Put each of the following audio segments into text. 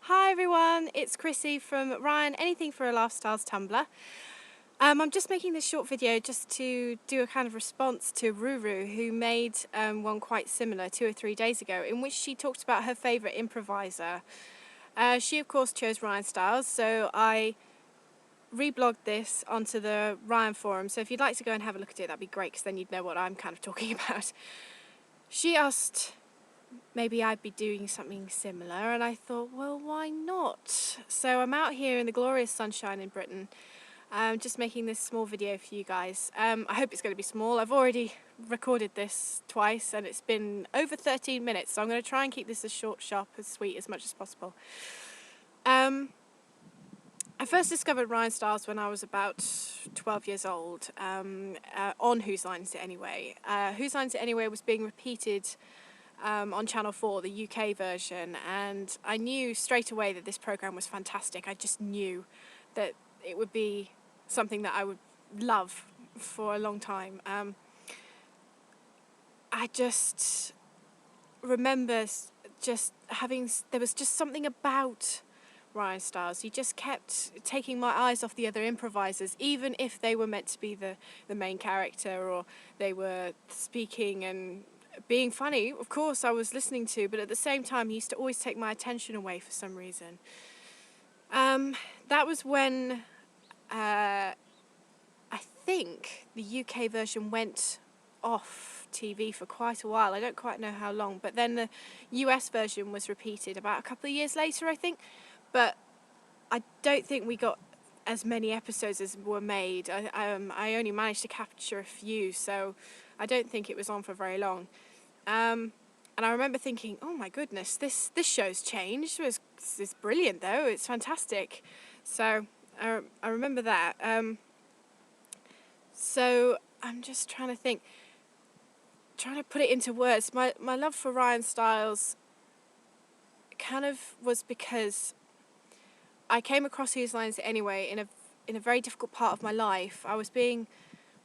Hi everyone, it's Chrissy from Ryan Anything for a Lifestyles Tumblr. I'm just making this short video just to do a kind of response to Ruru, who made one quite similar 2 or 3 days ago, in which she talked about her favourite improviser. She of course chose Ryan Stiles, so I reblogged this onto the Ryan forum, so if you'd like to go and have a look at it, that'd be great, because then you'd know what I'm kind of talking about. She asked maybe I'd be doing something similar, and I thought, well, why not? So I'm out here in the glorious sunshine in Britain, just making this small video for you guys. I hope it's going to be small. I've already recorded this twice and it's been over 13 minutes, so I'm going to try and keep this as short, sharp, as sweet as much as possible. I first discovered Ryan Stiles when I was about 12 years old, on Whose Line Is It Anyway? Whose Line Is It Anyway was being repeated on Channel 4, the UK version, and I knew straight away that this programme was fantastic. I just knew that it would be something that I would love for a long time. I just remember there was just something about Ryan Stiles. He just kept taking my eyes off the other improvisers, even if they were meant to be the main character, or they were speaking and being funny. Of course I was listening to, but at the same time he used to always take my attention away for some reason. That was when I think the UK version went off TV for quite a while. I don't quite know how long, but then the US version was repeated about a couple of years later, I think. But I don't think we got as many episodes as were made. I only managed to capture a few, so I don't think it was on for very long. And I remember thinking, oh my goodness, this show's changed. It's brilliant though, it's fantastic. So I remember that. So I'm just trying to put it into words. My love for Ryan Stiles kind of was because I came across Whose Line Is It Anyway in a very difficult part of my life. I was being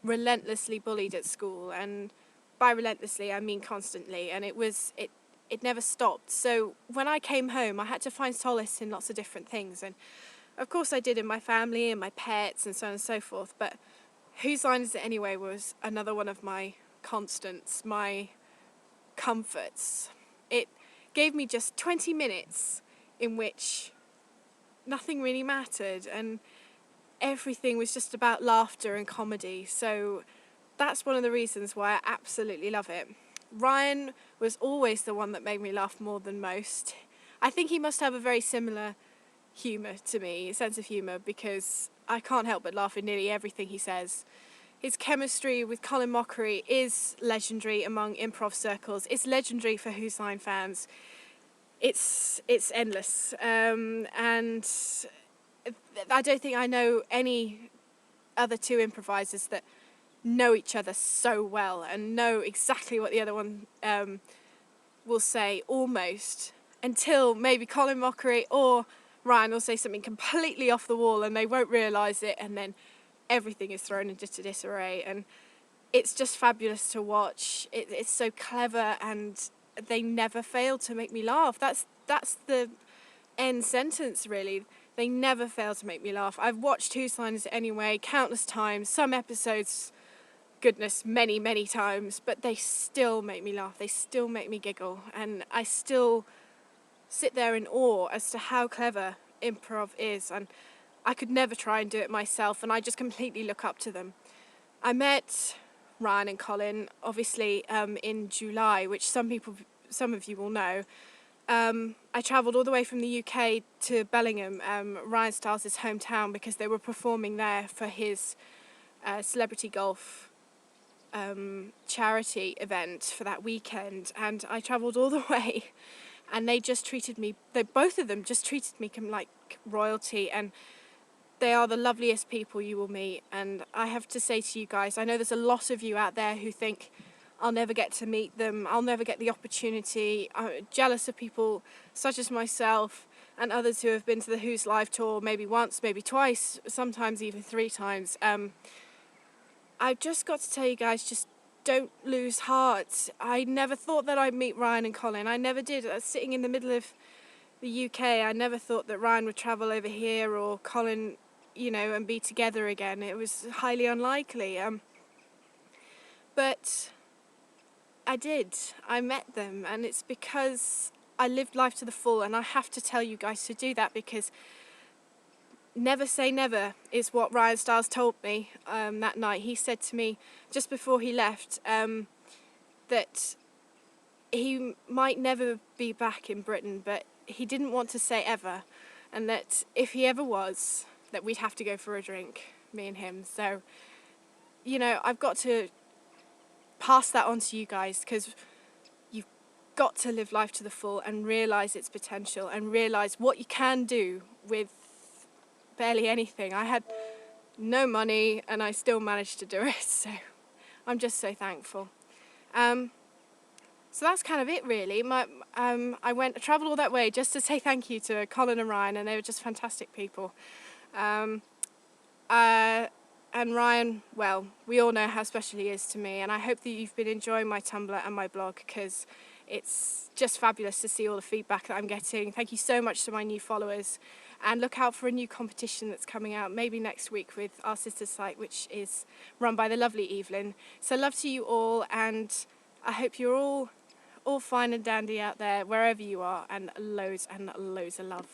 relentlessly bullied at school, and by relentlessly I mean constantly, and it never stopped. So when I came home, I had to find solace in lots of different things, and of course I did in my family and my pets and so on and so forth, but Whose Line Is It Anyway was another one of my constants, my comforts. It gave me just 20 minutes in which nothing really mattered and everything was just about laughter and comedy. So that's one of the reasons why I absolutely love it. Ryan was always the one that made me laugh more than most. I think he must have a very similar humour to me, sense of humour, because I can't help but laugh at nearly everything he says. His chemistry with Colin Mochrie is legendary among improv circles. It's legendary for Whose Line fans. It's endless, and I don't think I know any other two improvisers that know each other so well and know exactly what the other one will say, almost, until maybe Colin Mochrie or Ryan will say something completely off the wall and they won't realise it, and then everything is thrown into disarray, and it's just fabulous to watch. It's so clever and they never fail to make me laugh. That's the end sentence, really. They never fail to make me laugh. I've watched Whose Line Is It Anyway countless times, some episodes, goodness, many times, but they still make me laugh. They still make me giggle, and I still sit there in awe as to how clever improv is, and I could never try and do it myself, and I just completely look up to them. I met Ryan and Colin, obviously, in July, which some of you will know. I travelled all the way from the UK to Bellingham, Ryan Stiles' hometown, because they were performing there for his celebrity golf charity event for that weekend, and I travelled all the way, and both of them just treated me like royalty, and they are the loveliest people you will meet. And I have to say to you guys, I know there's a lot of you out there who think I'll never get to meet them, I'll never get the opportunity. I'm jealous of people such as myself and others who have been to the Who's live tour maybe once, maybe twice, sometimes even 3 times. I've just got to tell you guys, just don't lose heart. I never thought that I'd meet Ryan and Colin. I never did. I was sitting in the middle of the UK. I never thought that Ryan would travel over here or Colin, you know, and be together again. It was highly unlikely. But I did. I met them, and it's because I lived life to the full, and I have to tell you guys to do that, because never say never is what Ryan Stiles told me that night. He said to me just before he left that he might never be back in Britain, but he didn't want to say ever, and that if he ever was, that we'd have to go for a drink, me and him. So, you know, I've got to pass that on to you guys, because you've got to live life to the full and realise its potential and realise what you can do with barely anything. I had no money and I still managed to do it, so I'm just so thankful. So that's kind of it, really. I travelled all that way just to say thank you to Colin and Ryan, and they were just fantastic people. And Ryan, well, we all know how special he is to me, and I hope that you've been enjoying my Tumblr and my blog, because it's just fabulous to see all the feedback that I'm getting. Thank you so much to my new followers, and look out for a new competition that's coming out maybe next week with our sister site, which is run by the lovely Evelyn. So love to you all, and I hope you're all fine and dandy out there wherever you are, and loads of love.